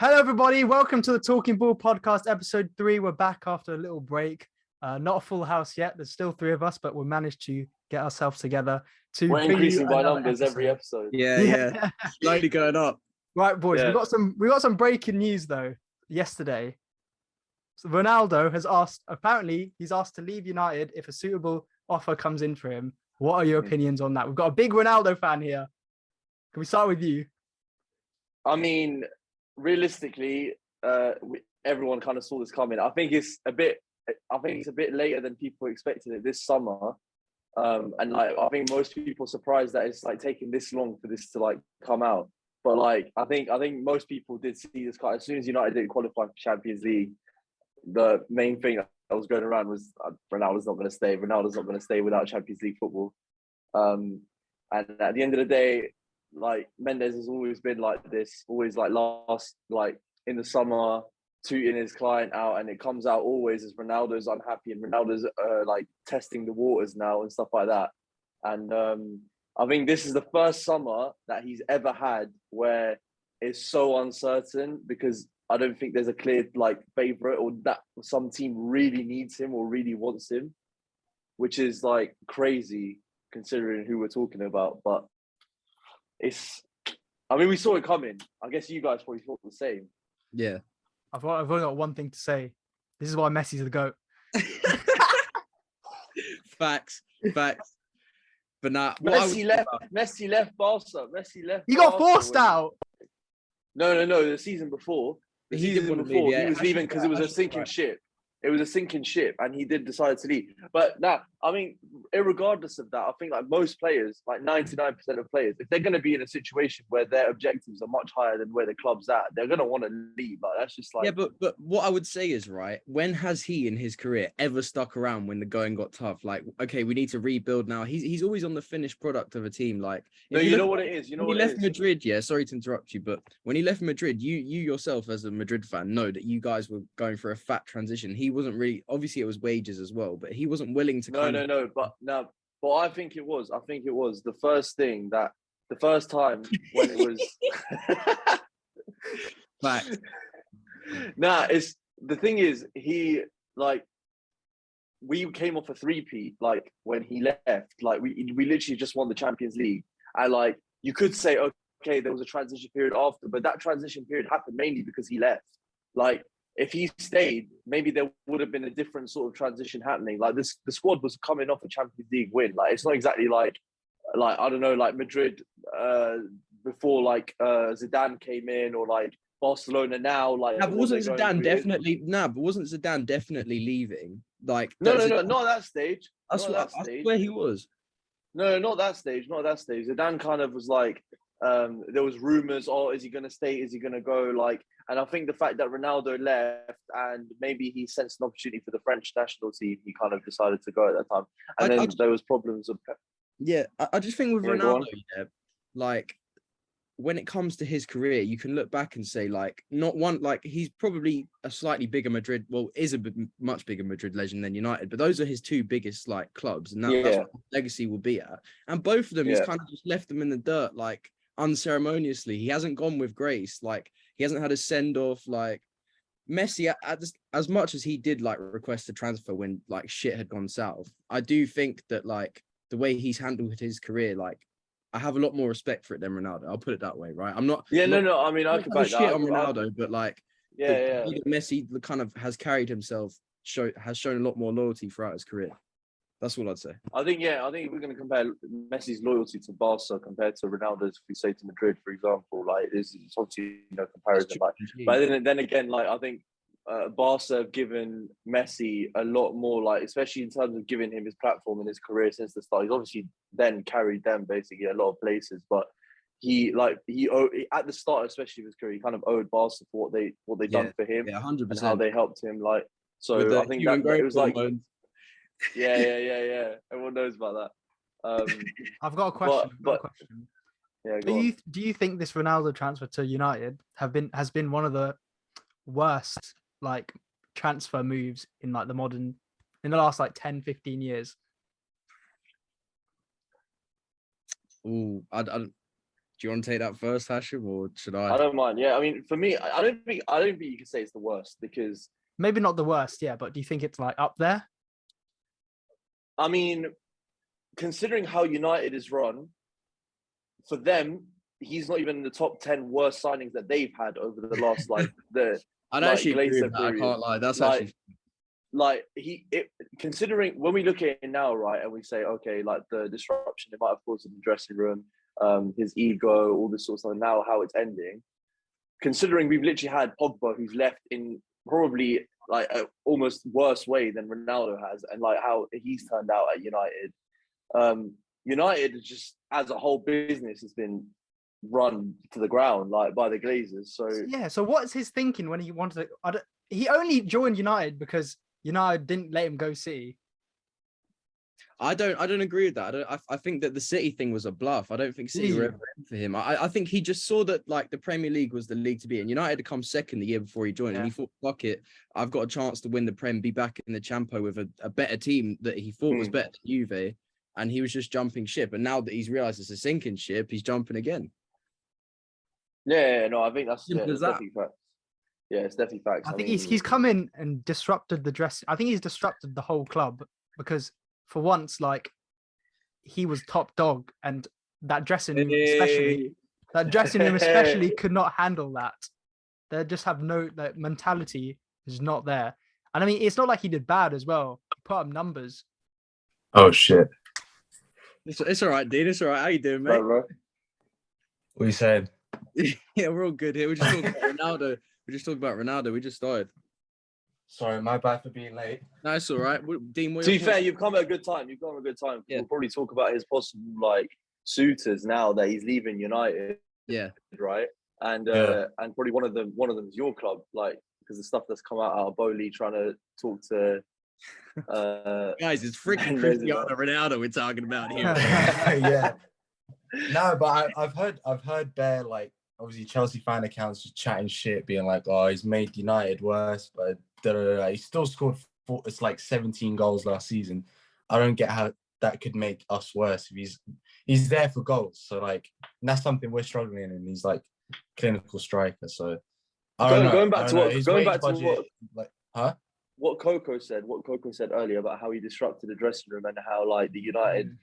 Hello, everybody. Welcome to the Talking Ball podcast, episode 3. We're back after a little break. Not a full house yet. There's still 3 of us, but we managed to get ourselves together to We're bring increasing you by another numbers episode. every episode. Yeah. Slowly going up. Right, boys. Yeah. We got some breaking news though. Yesterday, so Ronaldo has asked. Apparently, he's asked to leave United if a suitable offer comes in for him. What are your opinions on that? We've got a big Ronaldo fan here. Can we start with you? I mean, realistically, everyone kind of saw this coming. I think it's a bit later than people expected it this summer. And like, I think most people are surprised that it's like taking this long for this to like come out. But like, I think most people did see this as soon as United didn't qualify for Champions League. The main thing that was going around was Ronaldo's not going to stay. Ronaldo's not going to stay without Champions League football. And at the end of the day, like Mendes has always been like this, always like last, like in the summer, tooting his client out, and it comes out always as Ronaldo's unhappy and Ronaldo's like testing the waters now and stuff like that. And I think this is the first summer that he's ever had where it's so uncertain, because I don't think there's a clear like favorite or that some team really needs him or really wants him, which is like crazy considering who we're talking about. But we saw it coming. I guess you guys probably thought the same. Yeah. I've only got one thing to say. This is why Messi's the GOAT. Facts. But now Messi left Barca. He got forced out. No. The season before. He was leaving because it was a sinking ship. It was a sinking ship, and he did decide to leave. But now, I mean, irregardless of that, I think like most players, like 99% of players, if they're going to be in a situation where their objectives are much higher than where the club's at, they're going to want to leave. Like that's just like but what I would say is, right, when has he in his career ever stuck around when the going got tough? Like, okay, we need to rebuild now. He's always on the finished product of a team. Like, no, you know what it is. You know when what he left it is. Madrid. Yeah, sorry to interrupt you, but when he left Madrid, you yourself as a Madrid fan know that you guys were going for a fat transition. He wasn't really, obviously it was wages as well, but he wasn't willing to. But I think it was the first time when it was. Fact. It's the thing is, he like, we came off a 3-peat like when he left. Like we literally just won the Champions League, and like you could say, okay, there was a transition period after, but that transition period happened mainly because he left. Like, if he stayed, maybe there would have been a different sort of transition happening. Like the squad was coming off a Champions League win. Like it's not exactly like I don't know, like Madrid before like Zidane came in, or like Barcelona now. Like, but wasn't Zidane definitely leaving? Like no, not at that stage. I swear he was. No, not that stage. Zidane kind of was like, there was rumors, is he going to stay? Is he going to go? Like, and I think the fact that Ronaldo left and maybe he sensed an opportunity for the French national team, he kind of decided to go at that time. And there was problems. I just think with Ronaldo, like when it comes to his career, you can look back and say like, he's probably a slightly bigger Madrid, is a much bigger Madrid legend than United, but those are his 2 biggest like clubs, and that's what his legacy will be at. And both of them, he's kind of just left them in the dirt, like unceremoniously. He hasn't gone with grace. Like he hasn't had a send off. Like Messi, as much as he did like request a transfer when like shit had gone south, I do think that like the way he's handled his career, like I have a lot more respect for it than Ronaldo. I'll put it that way, right? I'm not. Yeah, no. I mean, I can back shit that on Ronaldo, but like, Messi kind of has carried himself, has shown a lot more loyalty throughout his career. That's what I'd say. I think if we're going to compare Messi's loyalty to Barca compared to Ronaldo's, if we say to Madrid, for example, like it's obviously no comparison. Like, but then again, like I think Barca have given Messi a lot more, like especially in terms of giving him his platform in his career since the start. He's obviously then carried them basically a lot of places, but he at the start, especially of his career, he kind of owed Barca for what they done for him, 100%, and how they helped him. Like, so I think that it was like. Yeah. Everyone knows about that. I've got a question. Yeah, do you think this Ronaldo transfer to United has been one of the worst like transfer moves in like in the last like 10-15 years? I Do you want to take that first, Hashim, or should I? I don't mind. Yeah, I mean, for me, I don't think you can say it's the worst because maybe not the worst, yeah, but do you think it's like up there? I mean, considering how United is run, for them, he's not even in the top 10 worst signings that they've had over the last I'd like, actually agree with Glazer that. I period. can't lie. That's Like, actually considering when we look at it now, right, and we say, okay, like the disruption it might have caused in the dressing room, his ego, all this sort of stuff, and now how it's ending. Considering we've literally had Pogba who's left in probably like an almost worse way than Ronaldo has, and like how he's turned out at United. United just as a whole business has been run to the ground like by the Glazers. So yeah. So what's his thinking when he wanted to? He only joined United because United didn't let him go City. I don't agree with that. I think that the City thing was a bluff. I don't think City were ever in for him. I think he just saw that like the Premier League was the league to be in. United had come second the year before he joined, and he thought, fuck it, I've got a chance to win the Prem, be back in the Champo with a better team that he thought was better than Juve, and he was just jumping ship. And now that he's realised it's a sinking ship, he's jumping again. Yeah, no, I think that's definitely facts. Yeah, it's definitely facts. I think he's come in and disrupted the dress. I think he's disrupted the whole club because for once, like he was top dog, and that dressing room especially could not handle that. They just have no mentality is not there. And I mean, it's not like he did bad as well. He put up numbers. Oh shit! It's all right, Dean. It's all right. How you doing, mate? Bro. What you said? Yeah, we're all good here. We're just talking about Ronaldo. We just started. Sorry, my bad for being late. No, it's all right. Dean, to be fair, you've come at a good time. Yeah. We'll probably talk about his possible like suitors now that he's leaving United. Yeah. Right. And probably one of them is your club, like because the stuff that's come out of Bowley trying to talk to guys, it's freaking Cristiano Ronaldo we're talking about here. Yeah. No, but I've heard bare like obviously Chelsea fan accounts just chatting shit, being like, oh, he's made United worse, but he still scored it's like 17 goals last season. I don't get how that could make us worse if he's there for goals. So like that's something we're struggling in, and he's like clinical striker. So going back to what Coco said earlier about how he disrupted the dressing room and how like the United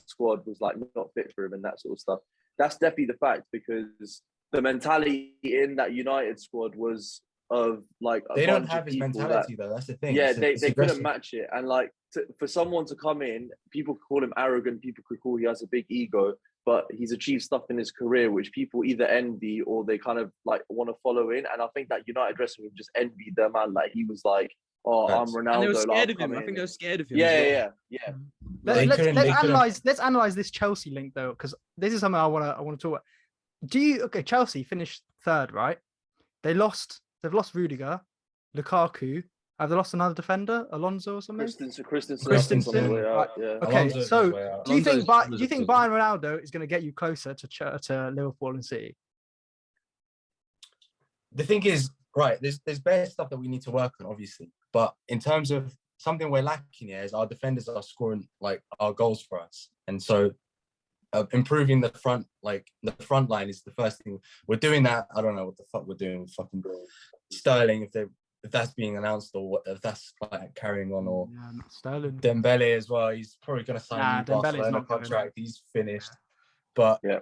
squad was like not fit for him and that sort of stuff. That's definitely the fact, because the mentality in that United squad was of like they don't have his mentality though. That's the thing. Yeah, they couldn't match it, and like for someone to come in, people could call him arrogant. People could call he has a big ego, but he's achieved stuff in his career which people either envy or they kind of like want to follow in. And I think that United dressing room just envied the man. Like he was like, "Oh, I'm Ronaldo." And they were scared of him. I think they were scared of him. Yeah. Let's analyze this Chelsea link though, because this is something I want to talk about. Chelsea finished third, right? They've lost Rudiger, Lukaku. Have they lost another defender, Alonso or something? Christensen. Right. Yeah. Okay, Alonso's so do you think Bayern Ronaldo is going to get you closer to Liverpool and City? The thing is, right, there's bare stuff that we need to work on, obviously. But in terms of something we're lacking here is our defenders are scoring like our goals for us. And so improving the front line is the first thing. We're doing that. I don't know what the fuck we're doing with fucking Sterling, if that's being announced or if that's like carrying on, or Sterling. Dembele as well. He's probably going to sign a Barcelona contract. He's finished. But yeah,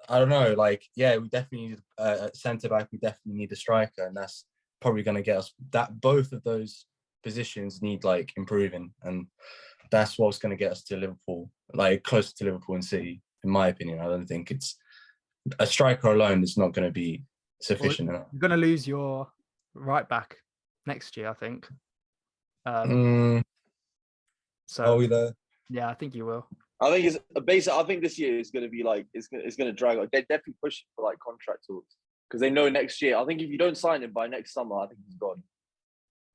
I don't know. Like, yeah, we definitely need a centre back. We definitely need a striker, and that's probably going to get us. That both of those positions need like improving, and that's what's going to get us to Liverpool, like closer to Liverpool and City. In my opinion, I don't think it's a striker alone is not going to be sufficient enough. You're going to lose your right back next year, I think. So are we there? Yeah, I think you will. I think it's basically. I think this year is going to be like it's going to drag. They're definitely pushing for like contract talks because they know next year. I think if you don't sign him by next summer, I think he's gone.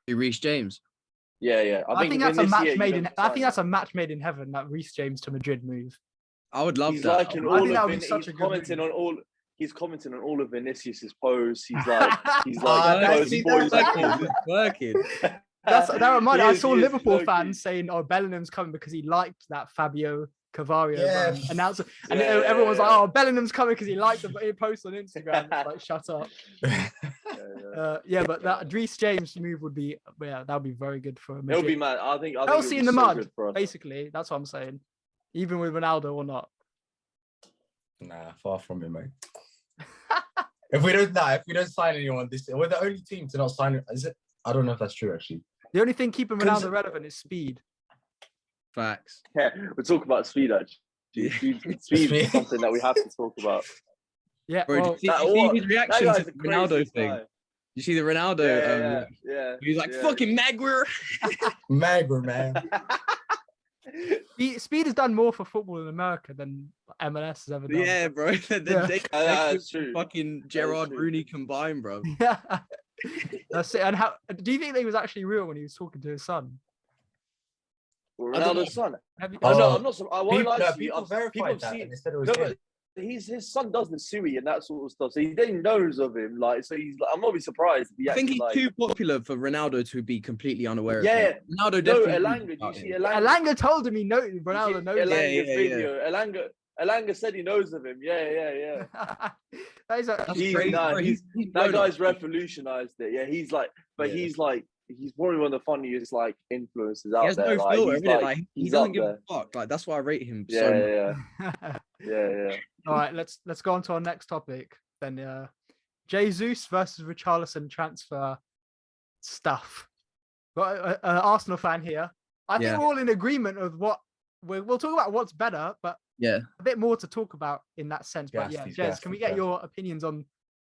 Reece James. Yeah. I think that's a match made in. I think that's a match made in heaven. That Reece James to Madrid move. I would love he's that. Like I think that would be such a good move. He's commenting on all of Vinicius's posts. He's like, working. That reminded. I saw Liverpool fans saying, "Oh, Bellingham's coming because he liked that Fabio Cavario announcer, and everyone was like, "Oh, Bellingham's coming because he liked the post on Instagram." It's like, shut up. But that Reece James move would be, that would be very good for Madrid. It'll be mad. I think Chelsea in the mud, basically. That's what I'm saying. Even with Ronaldo or not. Nah, far from it, mate. If we don't sign anyone this year, we're the only team to not sign it. Is it? I don't know if that's true, actually. The only thing keeping Ronaldo relevant is speed. Facts. Yeah, we'll talk about speed, actually. Speed is something that we have to talk about. Yeah, bro, did you see his reaction to the Ronaldo thing? You see the Ronaldo? Yeah. He was like, fucking Maguire. Maguire, man. Speed has done more for football in America than MLS has ever done. Yeah, bro. That's true. Fucking Gerard Rooney combined, bro. Yeah. That's it. And how do you think he was actually real when he was talking to his son? Ronaldo's son? I'm not. I won't lie to you. People verified that and they said it was him. His son does the suey and that sort of stuff, so he then knows of him. Like, so he's like, I'm not be surprised. I think he's too popular for Ronaldo to be completely unaware of him. Ronaldo definitely. Elanga, do you see Elanga? Elanga told him he knows Ronaldo knows Elanga's video. Elanga said he knows of him. Yeah. That guy's revolutionized it. Yeah, he's probably one of the funniest influencers out there. No filter, he doesn't give a fuck. Like, that's why I rate him so much. Yeah. All right, let's go on to our next topic then. Jesus versus Richarlison transfer stuff. Got an Arsenal fan here. I think we're all in agreement of what we'll talk about what's better, but a bit more to talk about in that sense. But Jez, can we get your opinions on?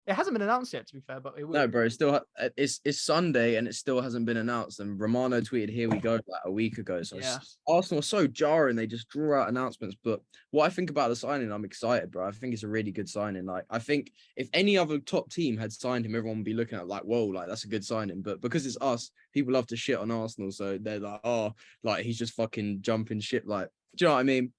It hasn't been announced yet, to be fair, but it will. No, bro, it's Sunday and it still hasn't been announced. And Romano tweeted, "Here we go," like a week ago. So Arsenal are so jarring; they just draw out announcements. But what I think about the signing, I'm excited, bro. I think it's a really good signing. Like, I think if any other top team had signed him, everyone would be looking at like, "Whoa, like that's a good signing." But because it's us, people love to shit on Arsenal, so they're like, "Oh, like he's just fucking jumping ship." Like, do you know what I mean?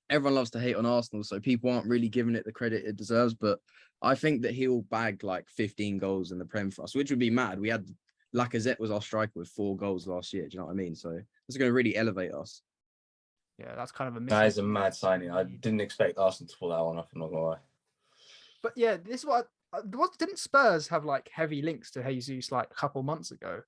Everyone loves to hate on Arsenal, so people aren't really giving it the credit it deserves. But I think that he'll bag like 15 goals in the Prem for us, which would be mad. We had Lacazette was our striker with 4 goals last year. Do you know what I mean? So it's going to really elevate us. Yeah, that's kind of a. That is a mad signing. I didn't expect Arsenal to pull that one off. I'm not gonna lie. But yeah, this is what didn't Spurs have like heavy links to Jesus like a couple months ago?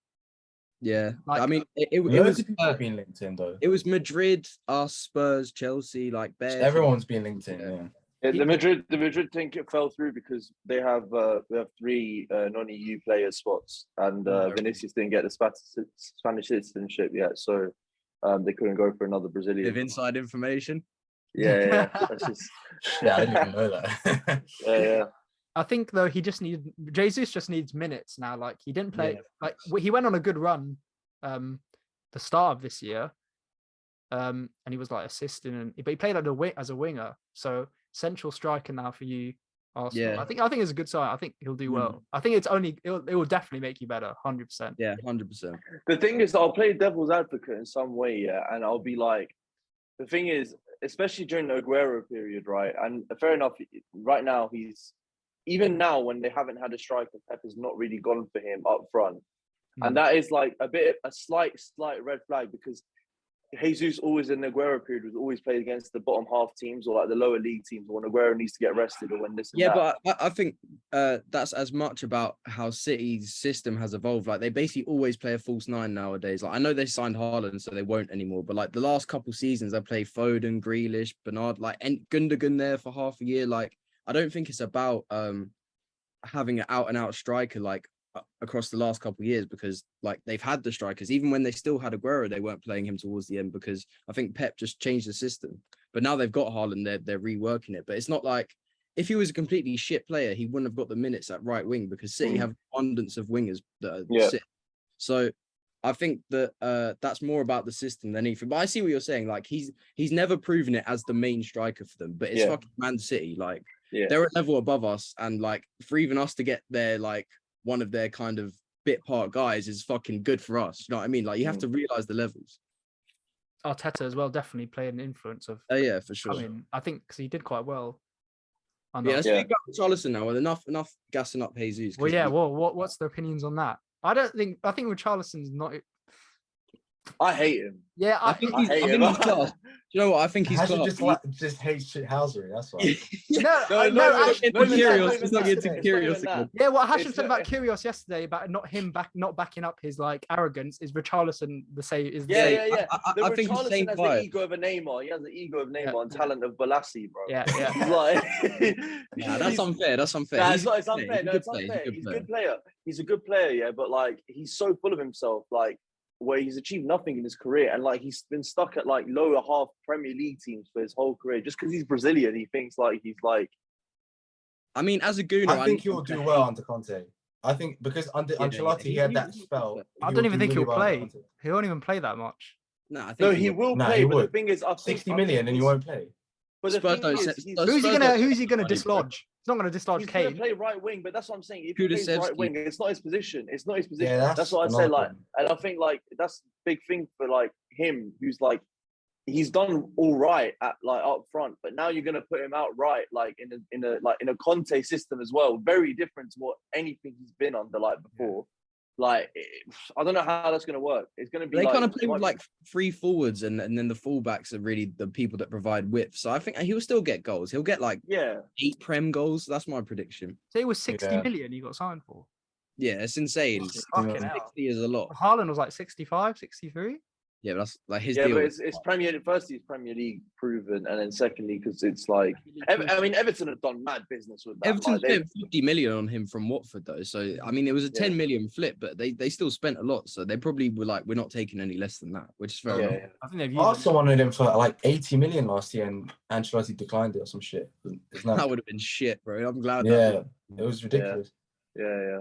Yeah, like, I mean, it was being linked in though. It was Madrid, us, Spurs, Chelsea, like Bears. Everyone's been linked in. Yeah, the Madrid thing fell through because they have 3 non-EU player spots, and Vinicius didn't get the Spanish citizenship yet, so they couldn't go for another Brazilian. With inside information. Yeah. That's just... I didn't even know that. yeah. I think though Jesus just needs minutes now. Like he didn't play he went on a good run, the start of this year, and he was like assisting, but he played as a winger. So central striker now for you, Arsenal. Yeah. I think it's a good sign. I think he'll do well. I think it will definitely make you better, 100%. Yeah, 100%. The thing is, I'll play devil's advocate in some way, and I'll be like, the thing is, especially during the Aguero period, right? And fair enough, right now even now when they haven't had a striker, Pep has not really gone for him up front. And that is like a slight red flag, because Jesus always in the Aguero period was always played against the bottom half teams or like the lower league teams when Aguero needs to get rested or when this and that. But I think that's as much about how City's system has evolved. Like they basically always play a false 9 nowadays. Like I know they signed Haaland, so they won't anymore. But like the last couple seasons, they play Foden, Grealish, Bernard, and Gundogan there for half a year. Like I don't think it's about having an out-and-out striker like across the last couple of years, because like they've had the strikers. Even when they still had Aguero, they weren't playing him towards the end because I think Pep just changed the system. But now they've got Haaland, they're reworking it. But it's not like if he was a completely shit player, he wouldn't have got the minutes at right wing, because City have abundance of wingers that are sick. So I think that that's more about the system than anything. But I see what you're saying. Like he's never proven it as the main striker for them. But it's fucking Man City. Like they're a level above us, and like for even us to get there, like one of their kind of bit part guys is fucking good for us. You know what I mean? Like you have to realize the levels. Arteta as well definitely played an influence of. Yeah, for sure. I think because he did quite well. Let's speak about Richarlison now. With enough gassing up Jesus. Well, what's their opinions on that? I think Richarlison's not. I hate him. Yeah, I think he's class. You know what? I think he's class. Just hates shithousery. That's why. Yeah, what Hashim said about Kyrgios yesterday about not backing up his like arrogance is Richarlison the same. Yeah. I think Richarlison has the ego of a Neymar. He has the ego of Neymar and talent of Balassi, bro. Yeah. He's like, that's unfair. That's unfair. Nah, it's unfair. No, it's unfair. He's a good player. He's a good player, yeah, but like he's so full of himself, like where he's achieved nothing in his career, and like he's been stuck at like lower half Premier League teams for his whole career. Just because he's Brazilian, he thinks like he's like. I mean, as a gooner, I think he'll do well under Conte. I think because under Ancelotti, he had that spell. I don't even think he'll play. He won't even play that much. No, I think no, he will play. But the thing is, 60 million and he won't play. But the thing is, who's he gonna dislodge? He's not going to dislodge Kane. He's going to play right wing, but that's what I'm saying. If he plays right wing, it's not his position. It's not his position. Yeah, that's what I say. Like, and I think like that's a big thing for like him, who's like he's done all right at like up front, but now you're going to put him out right, like in a Conte system as well. Very different to what anything he's been under like before. Like, I don't know how that's going to work. It's going to be. They like, kind of play with like three forwards, and then the fullbacks are really the people that provide width. So I think he'll still get goals. He'll get like 8 Prem goals. That's my prediction. So it was 60 million he got signed for. Yeah, it's insane. 60 is a lot. Haaland was like 65, 63. Yeah, but that's like his deal. Yeah, but it's Premier. Firstly, it's Premier League proven, and then secondly, because it's like, I mean, Everton have done mad business with that. Everton spent 50 million on him from Watford, though. So I mean, it was a 10 million flip, but they still spent a lot. So they probably were like, we're not taking any less than that, which is fair enough. Yeah. I think they've Arsenal wanted him for like 80 million last year, and Ancelotti declined it or some shit. That would have been shit, bro. I'm glad. Yeah, it was ridiculous. Yeah.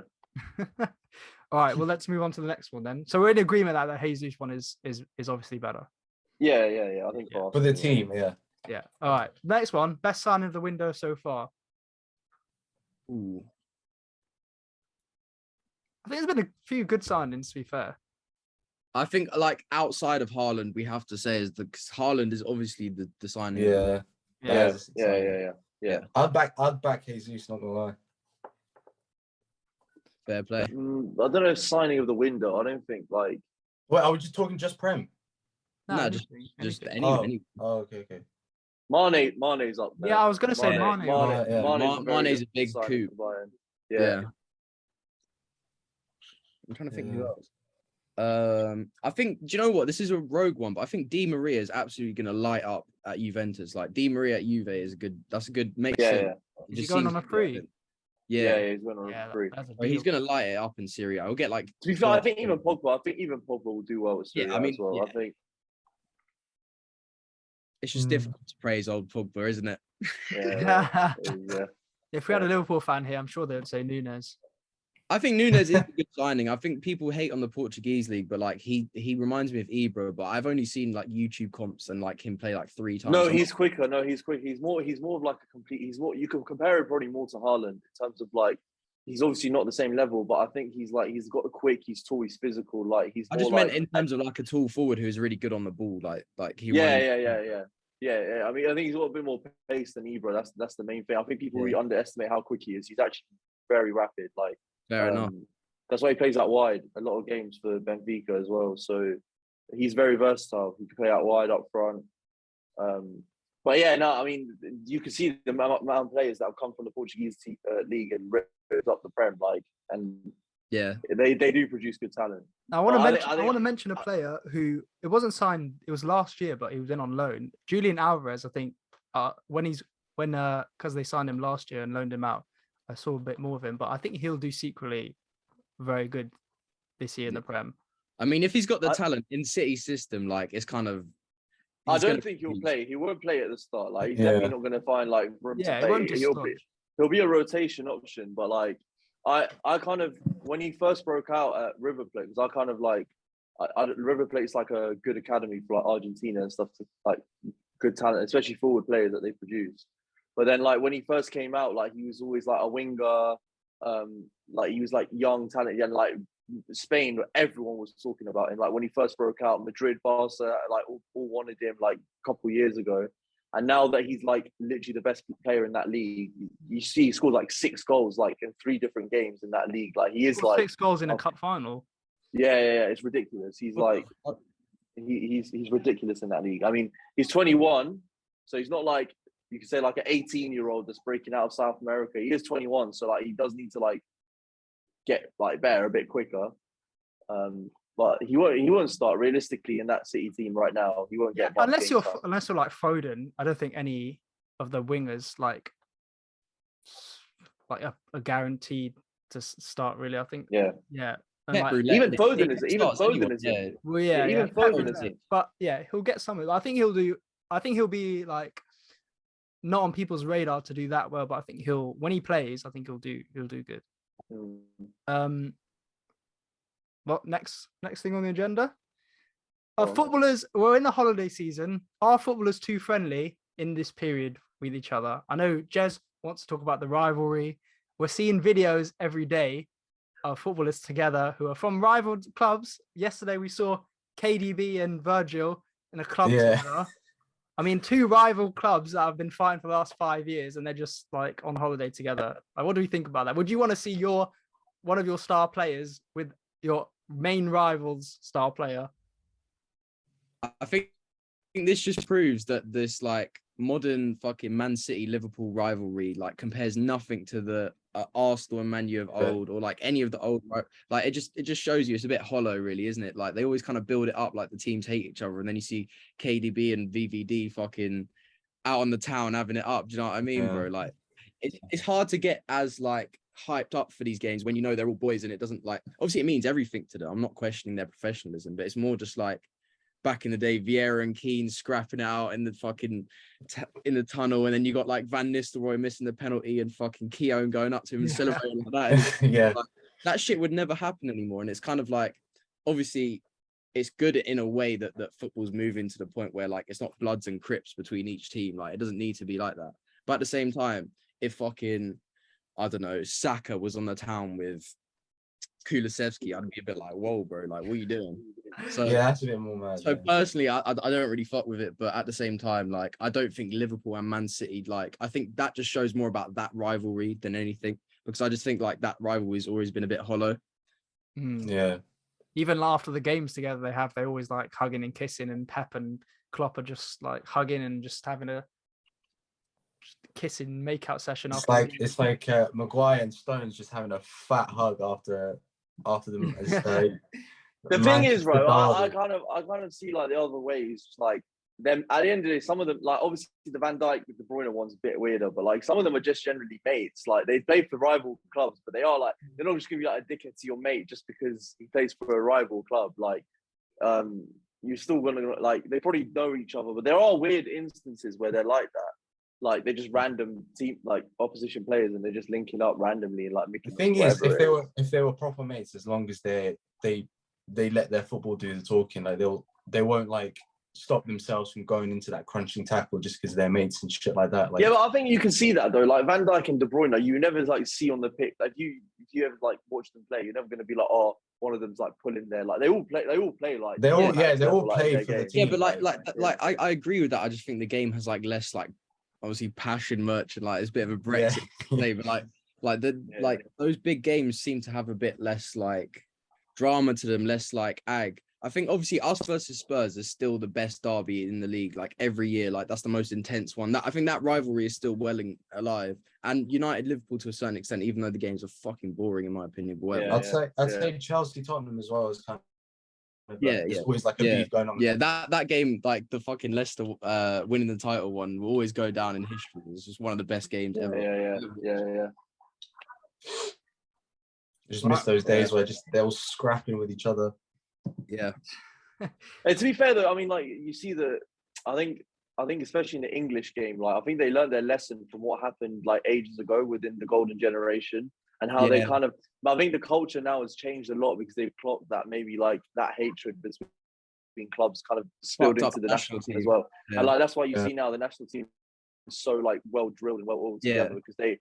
All right, well, let's move on to the next one then. So we're in agreement that the Jesus one is obviously better. Yeah. I think for the team, yeah. All right, next one, best signing of the window so far. Ooh. I think there's been a few good signings, to be fair. I think like outside of Haaland, we have to say is Haaland is obviously the signing. Yeah. I'd back Jesus, not gonna lie. Fair play. I don't know, signing of the window. I don't think like. Well, are we just talking just Prem? No, just any. Oh, okay. Mane's up there. Yeah, I was gonna say Mane. Mane's a big coup. Yeah. I'm trying to think who else. I think. Do you know what? This is a rogue one, but I think Di Maria is absolutely going to light up at Juventus. Like Di Maria at Juve is a good. That's a good. Makes sense. Is he going on a free? Yeah, he's going on a free. He's going to light it up in Syria. He'll get like. To be fair, I think even Pogba will do well with Syria as well. I think. It's just difficult to praise old Pogba, isn't it? Yeah. If we had a Liverpool fan here, I'm sure they would say Nunes. I think Nunes is a good signing. I think people hate on the Portuguese league, but like he reminds me of Ibra, but I've only seen like YouTube comps and like him play like 3 times. No, he's quicker. No, he's quick. He's more of like a complete. He's more. You can compare it probably more to Haaland in terms of like. He's obviously not the same level, but I think he's got the quick. He's tall. He's physical. Like he's. I just meant in terms of like a tall forward who's really good on the ball. Like he. Yeah. I mean, I think he's got a bit more pace than Ibra. That's the main thing. I think people really underestimate how quick he is. He's actually very rapid. Like. Fair enough. That's why he plays out wide a lot of games for Benfica as well. So he's very versatile. He can play out wide, up front. But yeah, no, I mean, you can see the amount of players that have come from the Portuguese league and ripped up the Prem, like, and they do produce good talent. Now, I want to mention a player who it wasn't signed. It was last year, but he was in on loan. Julian Alvarez, I think, because they signed him last year and loaned him out. I saw a bit more of him, but I think he'll do secretly very good this year in the Prem. I mean, if he's got the talent in City's system, like it's kind of. I don't think he'll play. He won't play at the start. Like he's definitely not going to find like room to play. He'll be a rotation option, but like I kind of when he first broke out at River Plate, because I kind of like River Plate's like a good academy for like Argentina and stuff, to like good talent, especially forward players that they produce. But then, like when he first came out, like he was always like a winger, like he was like young talent, and like Spain, everyone was talking about him. Like when he first broke out, Madrid, Barca, like all wanted him like a couple of years ago, and now that he's like literally the best player in that league, you see he scored like 6 goals like in 3 different games in that league. Like he is like 6 goals in a cup final. Yeah, it's ridiculous. He's like. he's ridiculous in that league. I mean, he's 21, so he's not like you could say like an 18-year-old that's breaking out of South America. He is 21, so like he does need to like get like better a bit quicker. But he won't start realistically in that City team right now. He won't get unless you're like Foden. I don't think any of the wingers like are guaranteed to start. Really, I think. Yeah. And like, even Foden is it. Well, even Foden is it. But yeah, he'll get something. I think he'll be like not on people's radar to do that well. But I think when he plays, I think he'll do good. What next thing on the agenda? Footballers, we're in the holiday season. Are footballers too friendly in this period with each other? I know Jez wants to talk about the rivalry. We're seeing videos every day of footballers together who are from rival clubs. Yesterday we saw KDB and Virgil in a club together. I mean, two rival clubs that have been fighting for the last 5 years, and they're just like on holiday together. Like, what do you think about that? Would you want to see one of your star players with your main rival's star player? I think this just proves that this like modern fucking Man City Liverpool rivalry like compares nothing to the Arsenal and Man U of old, or like any of the old, like it just shows you it's a bit hollow, really, isn't it? Like they always kind of build it up like the teams hate each other, and then you see KDB and VVD fucking out on the town having it up. Do you know what I mean, bro? Like it's hard to get as like hyped up for these games when you know they're all boys, and it doesn't like, obviously it means everything to them. I'm not questioning their professionalism, but it's more just like back in the day, Vieira and Keane scrapping it out in the fucking in the tunnel, and then you got like Van Nistelrooy missing the penalty and fucking Keown going up to him and celebrating like that. And like, that shit would never happen anymore. And it's kind of like, obviously it's good in a way that football's moving to the point where like it's not Bloods and Crips between each team. Like it doesn't need to be like that. But at the same time, if fucking, I don't know, Saka was on the town with Kulusevski, I'd be a bit like, whoa, bro, like what are you doing? So yeah, that's a bit more mad. So personally, I don't really fuck with it, but at the same time, like I don't think Liverpool and Man City, like I think that just shows more about that rivalry than anything, because I just think like that rivalry's always been a bit hollow. Yeah. Even after the games together they always like hugging and kissing, and Pep and Klopp are just like hugging and just having a kissing makeout session. It's like Maguire and Stones just having a fat hug after them. The thing is, right, I kind of see like the other ways, like them at the end of the day, some of them, like obviously the Van Dijk with the Bruyne one's a bit weirder, but like some of them are just generally mates. Like they play for rival clubs, but they're not just gonna be like a dickhead to your mate just because he plays for a rival club. Like you're still gonna like, they probably know each other, but there are weird instances where they're like that. Like they're just random team, like opposition players, and they're just linking up randomly and like making. The thing is, if they were proper mates, as long as they let their football do the talking, like they won't like stop themselves from going into that crunching tackle just because they're mates and shit like that. Like, yeah, but I think you can see that though. Like Van Dijk and De Bruyne, you never like see on the pitch. Like if you ever like watch them play, you're never gonna be like, oh, one of them's like pulling there. Like they all play like they all play for the team. Yeah, but I agree with that. I just think the game has like less like obviously passion merchant, like it's a bit of a Brexit play, but like those big games seem to have a bit less like drama to them, less like ag. I think obviously us versus Spurs is still the best derby in the league. Like every year, like that's the most intense one. I think that rivalry is still well and alive. And United Liverpool to a certain extent, even though the games are fucking boring in my opinion. But I'd say Chelsea Tottenham as well is kind of there's always like a beef going on. Yeah, that game, like the fucking Leicester winning the title one, will always go down in history. It's just one of the best games ever. Yeah. I just miss those days where they're all scrapping with each other. Yeah. And to be fair though, I mean, like you see I think especially in the English game, like I think they learned their lesson from what happened like ages ago within the golden generation, and how they kind of, I think the culture now has changed a lot because they've clocked that maybe like that hatred between clubs kind of spilled into the national team as well. Yeah. And like that's why you see now the national team is so like well drilled and well all together, because they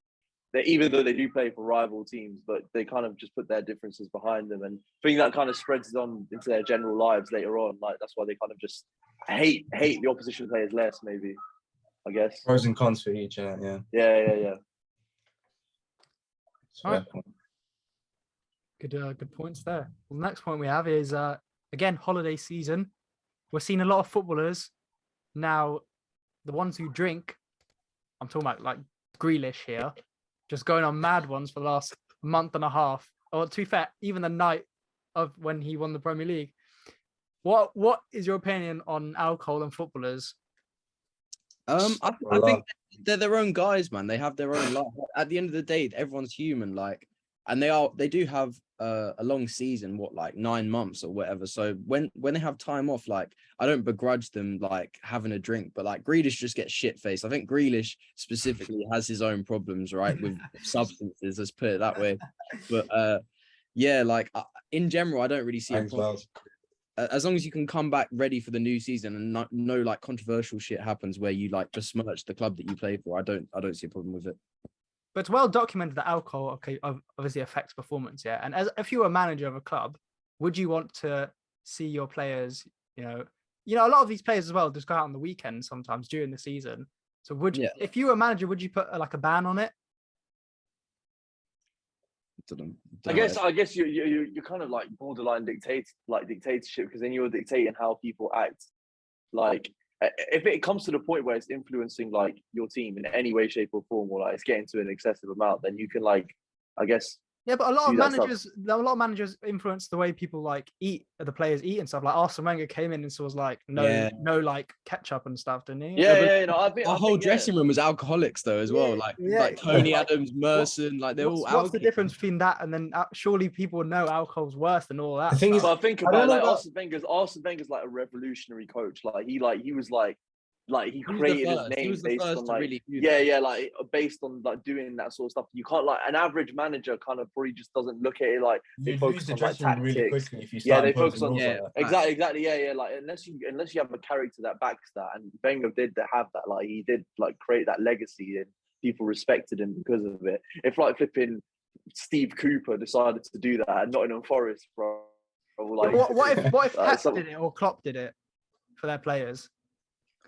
even though they do play for rival teams, but they kind of just put their differences behind them, and I think that kind of spreads on into their general lives later on. Like that's why they kind of just hate the opposition players less, maybe, I guess. Pros and cons for each, yeah. Yeah. Right. Good points there. Well, the next point we have is again holiday season. we're seeing a lot of footballers now, the ones who drink, I'm talking about like Grealish here, just going on mad ones for the last month and a half. Or to be fair, even the night of when he won the Premier League. What is your opinion on alcohol and footballers? I think they're their own guys, man. They have their own life. At the end of the day, everyone's human, like, and they do have a long season, like 9 months or whatever. So when they have time off, like, I don't begrudge them like having a drink, but like Grealish just gets shit faced. I think Grealish specifically has his own problems, right, with substances. Let's put it that way. But yeah, like in general, I don't really see a problem. As long as you can come back ready for the new season and no like controversial shit happens where you like besmirch the club that you play for, I don't see a problem with it. But it's well documented that alcohol obviously affects performance, yeah. And if you were a manager of a club, would you want to see your players, you know, a lot of these players as well just go out on the weekend sometimes during the season. So if you were a manager, would you put like a ban on it? I guess you're kind of like borderline dictatorship, because then you're dictating how people act. Like if it comes to the point where it's influencing like your team in any way, shape, or form, or like it's getting to an excessive amount, then you can like, I guess. Yeah, but a lot of managers influence the way people like eat, the players eat and stuff. Like Arsene Wenger came in and so was like no like ketchup and stuff, didn't he? I think our whole dressing room was alcoholics though as well. Like Tony Adams, Merson, like they're all. What's the difference between that and then surely people know alcohol's worse than all that? The thing is, I think about like Arsene Wenger's like a revolutionary coach. Like he he created his name based on like like based on like doing that sort of stuff. You can't like an average manager kind of probably just doesn't look at it like they focus on like tactics. Really quickly if you start they focus on exactly like unless you have a character that backs that, and Wenger did have that. Like he did like create that legacy and people respected him because of it. If like flipping Steve Cooper decided to do that at Nottingham Forest, bro, like what if Pep did it or Klopp did it for their players?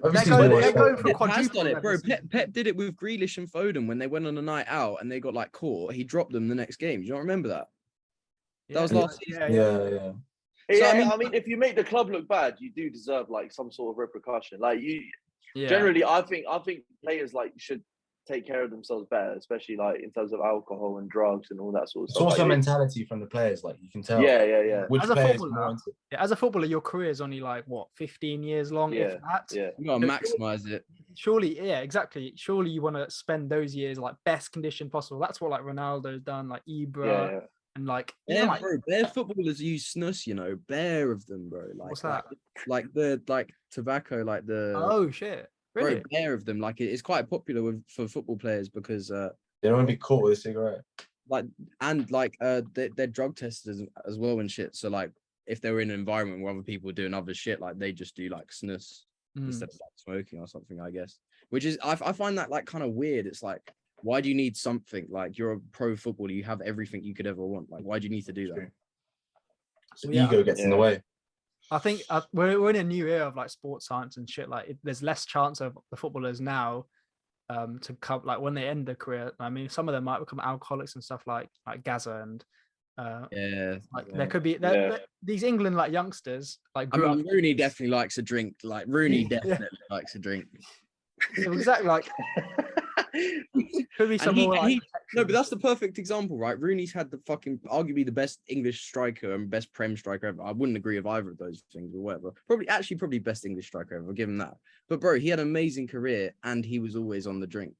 They're going for quadruple it, bro. Pep did it with Grealish and Foden when they went on a night out and they got like caught. He dropped them the next game. Do you not remember that? That was last season. Yeah. So, I mean, if you make the club look bad, you do deserve like some sort of repercussion. Like generally, I think players like should take care of themselves better, especially like in terms of alcohol and drugs and all that sort of stuff. It's also mentality from the players, like you can tell. Yeah. Which players more into it. As a footballer, your career is only like 15 years long, if that. Yeah. You gotta maximize it. Surely, exactly. Surely you want to spend those years like best condition possible. That's what like Ronaldo's done, like Ibra. And like, bro, bare footballers use snus, bare of them, bro. Like, what's that? Like the tobacco, like the. Oh shit! Really? Bro, bare of them. Like it's quite popular for football players because they don't want to be caught with a cigarette. They're drug tested as well and shit. So like, if they were in an environment where other people are doing other shit, like they just do like snus instead of like smoking or something, I guess. Which is I find that like kind of weird. It's like, why do you need something? Like you're a pro footballer, you have everything you could ever want. Like, why do you need to do that? So ego gets in the way. I think we're in a new era of like sports science and shit. Like there's less chance of the footballers now to come like when they end their career. I mean, some of them might become alcoholics and stuff like Gaza and there could be these England like youngsters like Rooney definitely likes a drink. Like Rooney definitely likes a drink. Exactly, like could be some more no, but that's the perfect example, right? Rooney's had the fucking arguably the best English striker and best Prem striker ever. I wouldn't agree with either of those things or whatever. Probably best English striker ever. I'll give him that. But bro, he had an amazing career and he was always on the drink.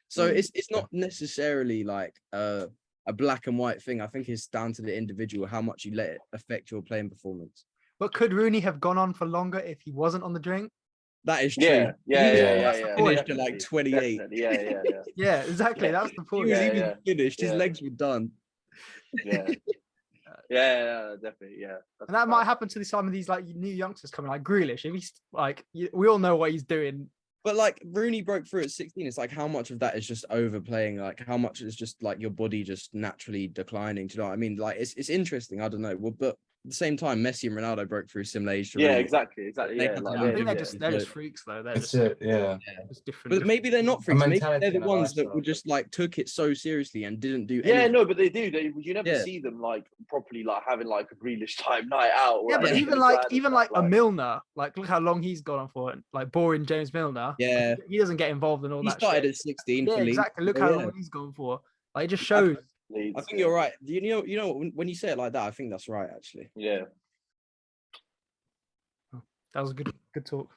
So it's not necessarily like a black and white thing. I think it's down to the individual how much you let it affect your playing performance. But could Rooney have gone on for longer if he wasn't on the drink? That is true. Yeah. Finished at like 28. Yeah, exactly. That's the point. He was even finished. His legs were done. Yeah, definitely. Yeah. And that might happen to some of these like new youngsters coming, like Grealish. If he's like, we all know what he's doing. But like Rooney broke through at 16. It's like how much of that is just overplaying? Like how much is just like your body just naturally declining? Do you know what I mean? Like it's interesting. I don't know. Well, but at the same time, Messi and Ronaldo broke through similar age. Yeah, exactly. Yeah, like, I think they're just freaks though. They're just different. But maybe they're not freaks. Maybe they're the ones that lifestyle. were just like took it so seriously and didn't do. Yeah, anything. no, but they do. You never see them like properly like having like a Grealish time night out. Yeah, but even like a Milner, like look how long he's gone on for. Like boring James Milner. Yeah, he doesn't get involved in all that. He started shit. at 16. Yeah, for Leeds. exactly. Look how long he's gone for. Like it just shows. I think you're right. You know, when you say it like that, I think that's right. Actually. Yeah. That was a good talk.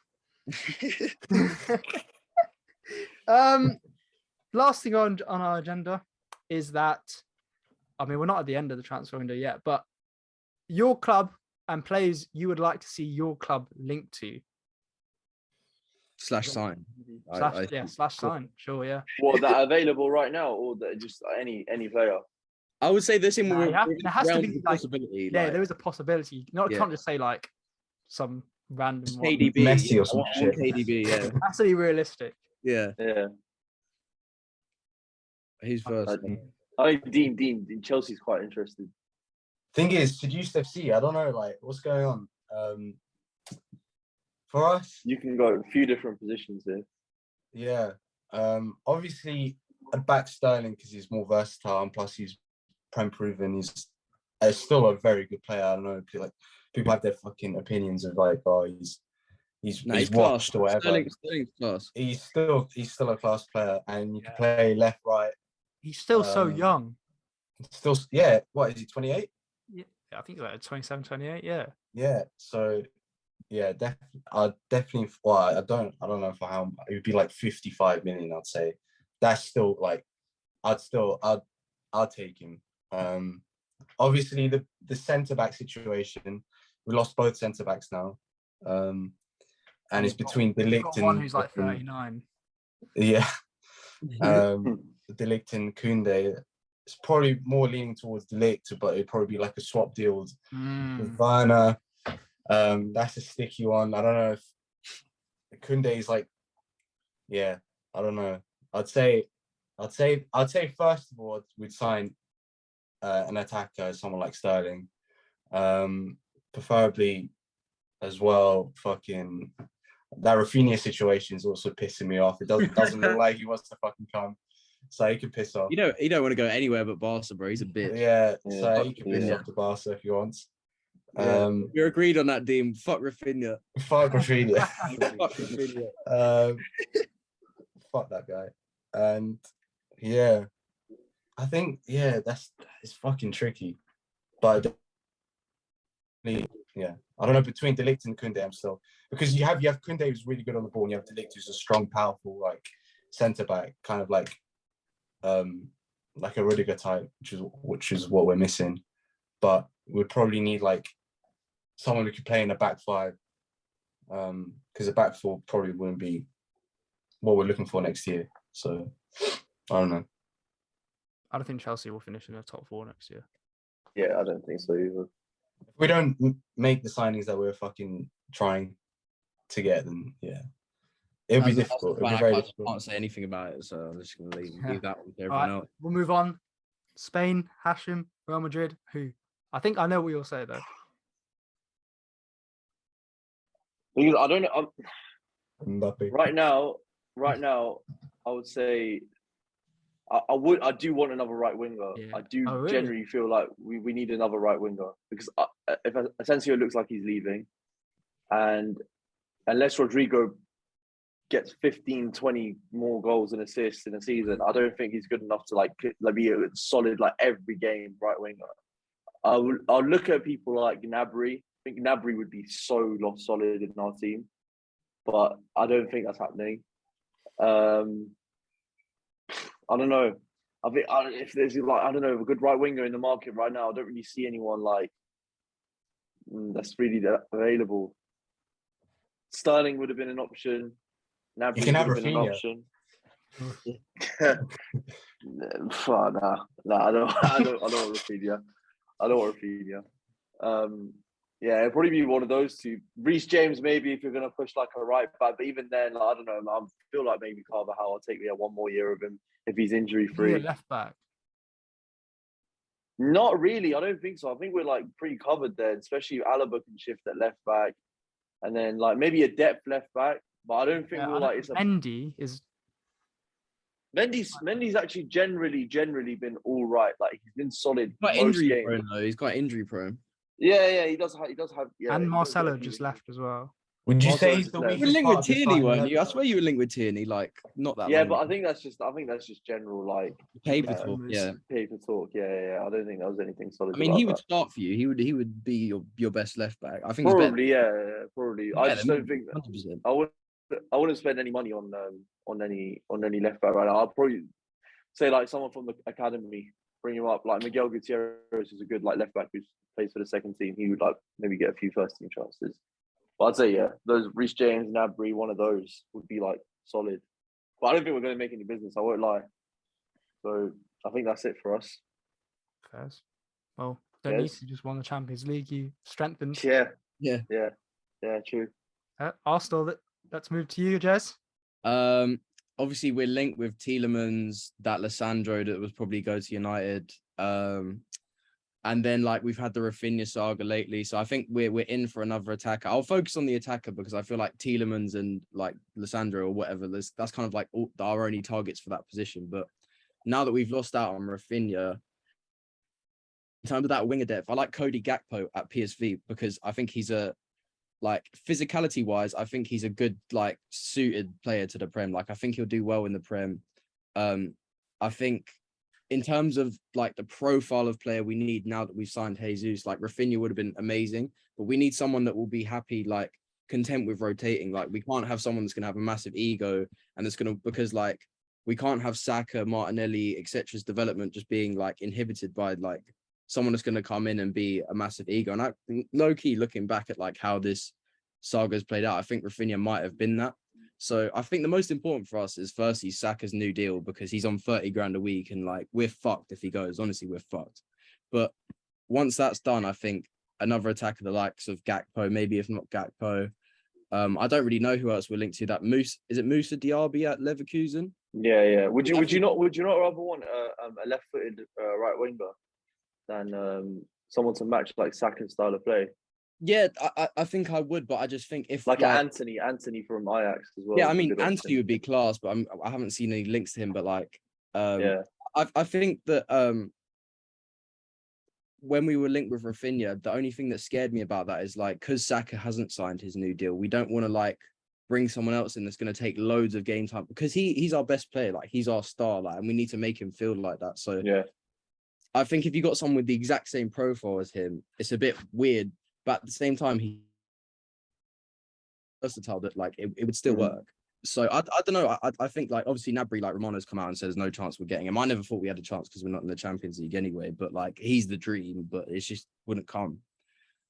Last thing on our agenda is that, I mean, we're not at the end of the transfer window yet, but your club and players you would like to see your club linked to. /sign. /sign. Sure, yeah. What, that available right now, or that just any player? I would say this in there has to be a possibility. Yeah, there is a possibility. Can't just say like some random KDB, Messi or some shit. KDB, yeah. Has to be realistic. Yeah. Yeah. Who's first? I think Dean Chelsea's quite interested. Thing is, Seduced FC, I don't know, like, what's going on? For us, you can go a few different positions there. Yeah. Obviously, I'd back Sterling because he's more versatile and plus he's prem proven. He's still a very good player. I don't know, like people have their fucking opinions of like, oh, he's washed or whatever. Sterling's class. He's still a class player, and you can play left, right. He's still so young. Still, yeah. What is he? 28? Yeah, I think like 27, 28. Yeah. Yeah. So, yeah, definitely. Well, I don't know for how it would be like 55 million. I'd say that's still like, I'd take him. Obviously the centre back situation. We lost both centre backs now. And it's between De Ligt and one who's like 39. Yeah. De Ligt and Koundé. It's probably more leaning towards De Ligt, but it'd probably be like a swap deal with Werner. That's a sticky one. I don't know if Koundé is like, yeah, I don't know. I'd say first of all we'd sign an attacker, someone like Sterling, preferably as well. Fucking that Rafinha situation is also pissing me off. It doesn't look like he wants to fucking come, so he can piss off. You don't want to go anywhere but Barca, bro. He's a bitch. Yeah, so he can piss off to Barca if he wants. We're agreed on that, Dean. Fuck Rafinha. Fuck Rafinha. Fuck Rafinha. Fuck that guy. And yeah, I think it's fucking tricky. But yeah, I don't know, between De Ligt and Koundé, I'm still, because you have Koundé who's really good on the ball, and you have De Ligt who's a strong, powerful like centre back, kind of like a Rudiger type, which is what we're missing. But we'd probably need like someone who could play in a back five, because a back four probably wouldn't be what we're looking for next year. So I don't know. I don't think Chelsea will finish in the top 4 next year. Yeah, I don't think so either. If we don't make the signings that we're fucking trying to get, then yeah, it'll be difficult. It'll be very difficult. I can't say anything about it, so I'm just going to leave that one to everyone else. We'll move on. Spain, Hashim, Real Madrid. Who? I think I know what you'll say though. I don't know. Mbappe. Right now, I would say I do want another right winger. Yeah. I do generally feel like we need another right winger, because if Asensio looks like he's leaving, and unless Rodrigo gets 15, 20 more goals and assists in a season, I don't think he's good enough to like be a solid like every game right winger. I'll look at people like Gnabry. I think Gnabry would be so solid in our team, but I don't think that's happening. I don't know. I think if there's like, I don't know, a good right winger in the market right now, I don't really see anyone like that's really available. Sterling would have been an option. Gnabry would have been an option. Nah, I don't want Rafinha. I don't want Rafinha. Yeah, it'll probably be one of those two. Reece James, maybe, if you're going to push like a right back. But even then, like, I don't know. I feel like maybe Carvajal will take one more year of him if he's injury free. Left back. Not really. I don't think so. I think we're like pretty covered there, especially if Alaba can shift at left back, and then like maybe a depth left back. But I don't think we're like it's a Mendy is. Mendy's actually generally been all right. Like he's been solid. He's got injury prone though. He's got injury prone. Yeah, he does have. Yeah, and Marcelo just left as well. Would you Marcelo say he's the just left. weakest? You were linked with Tierney, weren't you? I swear you were linked with Tierney, like not that. Yeah, long but ago. I think that's just general like paper talk. Yeah, paper talk. Yeah. I don't think that was anything solid. I mean, about he would that. start for you. He would be your best left back. I think Probably, probably. I just don't think 100%. I wouldn't spend any money on any left back right now. I'll probably say like someone from the academy, bring him up. Like Miguel Gutierrez is a good like left back who plays for the second team. He would like maybe get a few first team chances. But I'd say those Reece James, Gnabry, one of those would be like solid. But I don't think we're going to make any business. I won't lie. So I think that's it for us. Fairs. Well, don't need to just won the Champions League. You strengthened. Yeah. True. Arsenal. Let's move to you, Jez. Obviously we're linked with Tielemans, that Lissandro that was probably go to United. And then like we've had the Rafinha saga lately, so I think we're in for another attacker. I'll focus on the attacker because I feel like Tielemans and like Lissandro or whatever, that's kind of like our only targets for that position. But now that we've lost out on Rafinha, in terms of that winger depth, I like Cody Gakpo at PSV because I think he's like physicality wise, I think he's a good like suited player to the Prem. Like I think he'll do well in the Prem. I think in terms of like the profile of player we need now that we've signed Jesus, like Rafinha would have been amazing, but we need someone that will be happy, like content with rotating. Like we can't have someone that's gonna have a massive ego and it's gonna because like we can't have Saka, Martinelli, etc.'s development just being like inhibited by like someone that's gonna come in and be a massive ego. And I low key looking back at like how this saga's played out, I think Rafinha might have been that. So I think the most important for us is firstly Saka's new deal because he's on 30 grand a week and like we're fucked if he goes. Honestly, we're fucked. But once that's done, I think another attacker the likes of Gakpo, maybe if not Gakpo. I don't really know who else we're linked to. That Musa Diaby at Leverkusen? Yeah. Would you not rather want a left-footed right winger than someone to match like Saka's style of play? Yeah, I think I would, but I just think if like Anthony from Ajax as well. Yeah, I mean Anthony would be class, but I haven't seen any links to him. But like, I think that when we were linked with Rafinha, the only thing that scared me about that is like because Saka hasn't signed his new deal, we don't want to like bring someone else in that's going to take loads of game time because he's our best player, like he's our star, like, and we need to make him feel like that. So yeah, I think if you got someone with the exact same profile as him, it's a bit weird. But at the same time, he versatile that like it would still work. So I don't know. I think like obviously Gnabry, like Romano's come out and says no chance we're getting him. I never thought we had a chance because we're not in the Champions League anyway. But like he's the dream, but it just wouldn't come.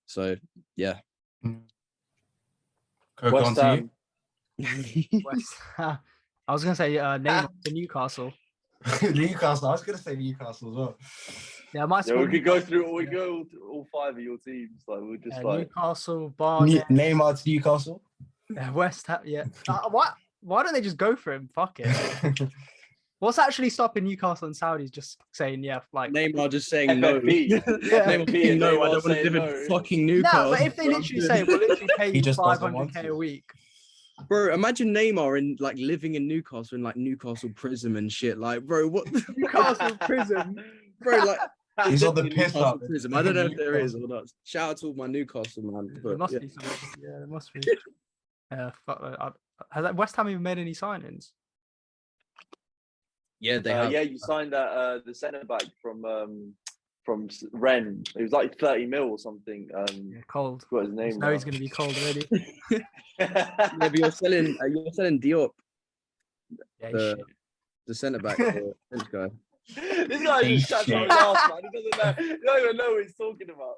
So yeah. West Ham. I was gonna say name to Newcastle. Newcastle. I was gonna say Newcastle as well. Yeah, we could go through. We go through all five of your teams. Like we're just like Newcastle, Barnet, Neymar to Newcastle. West Ham. Yeah. Why don't they just go for him? Fuck it. What's actually stopping Newcastle and Saudis just saying like Neymar just saying no? Neymar saying no. I don't want to live in fucking Newcastle. No, but if they literally say we'll literally pay you 500k a week. Bro, imagine Neymar in like living in Newcastle in like Newcastle prison and shit. Like, bro, what Newcastle prison? Bro, like he's on the piss up. Prison. I don't know if there is or not. Shout out to all my Newcastle man. But, there must be something. Yeah, there must be. Has West Ham even made any signings? Yeah, they have. Yeah, you signed the centre back from Rennes. It was like 30 mil or something. Cold. What his name? Now he's going to be cold already. Yeah, but you're selling Diop. Yeah, the centre back, this guy. This guy just shuts up last, man. He don't even know what he's talking about.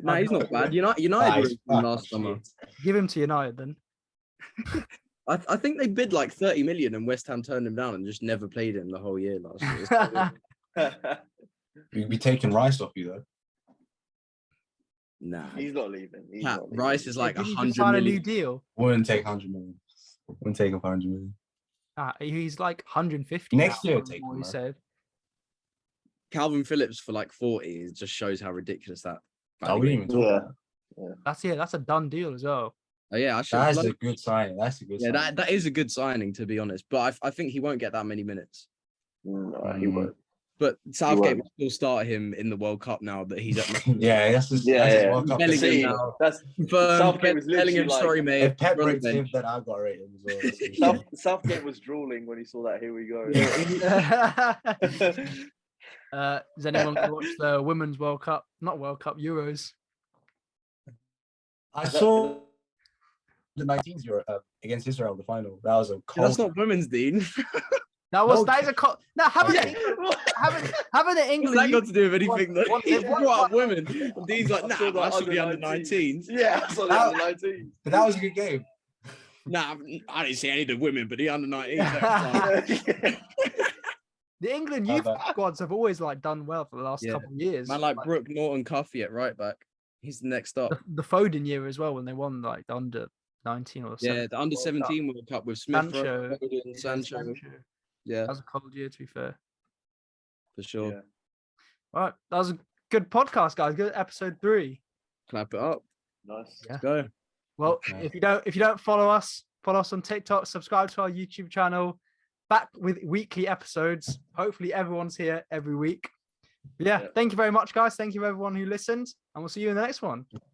No, he's not bad. United last summer. Give him to United then. I think they bid like 30 million and West Ham turned him down and just never played him the whole year last year. We'd be taking Rice off you though. Nah, he's not leaving. Rice is like 100 sign million. a new deal. Wouldn't take 100 million. Wouldn't take him for 100 million. He's like 150 next now, year. Take him. He said. Calvin Phillips for like 40, it just shows how ridiculous that. Oh, we didn't even talk about That's a done deal as well. Oh yeah, That's a good signing. That's a good signing. that is a good signing, to be honest. But I think he won't get that many minutes. No, he won't. But Southgate will still start him in the World Cup now that he's at. Yeah, that's just World Cup Bellingham now. That's Southgate was Bellingham, like, sorry, mate. If Pep breaks him, then I got to rate him as well. Southgate was drooling when he saw that. Here we go. Does anyone watch the Women's World Cup? Not World Cup, Euros. I saw the 19s Euro against Israel, the final. That was a cold. That's not women's, Dean. That is a haven't the England. What's that got to do with anything? He's brought up women. And Dean's like, nah, that should be under 19s. Yeah, I saw that under 19s. But that was a good game. Nah, I didn't see any of the women, but the under 19s. The England youth squads have always like done well for the last couple of years. Man, like Brooke Norton-Cuffy at right back. He's the next up. The Foden year as well, when they won like the under 19 or something. Yeah, the under 17 World Cup with Smith, Sancho. Yeah, that was a cold year, to be fair. For sure. Yeah. All right, that was a good podcast, guys. Good episode 3. Clap it up. Nice. Let's go. Well, if you don't follow us on TikTok, subscribe to our YouTube channel. Back with weekly episodes. Hopefully everyone's here every week. Yeah, thank you very much, guys. Thank you everyone who listened, and we'll see you in the next one.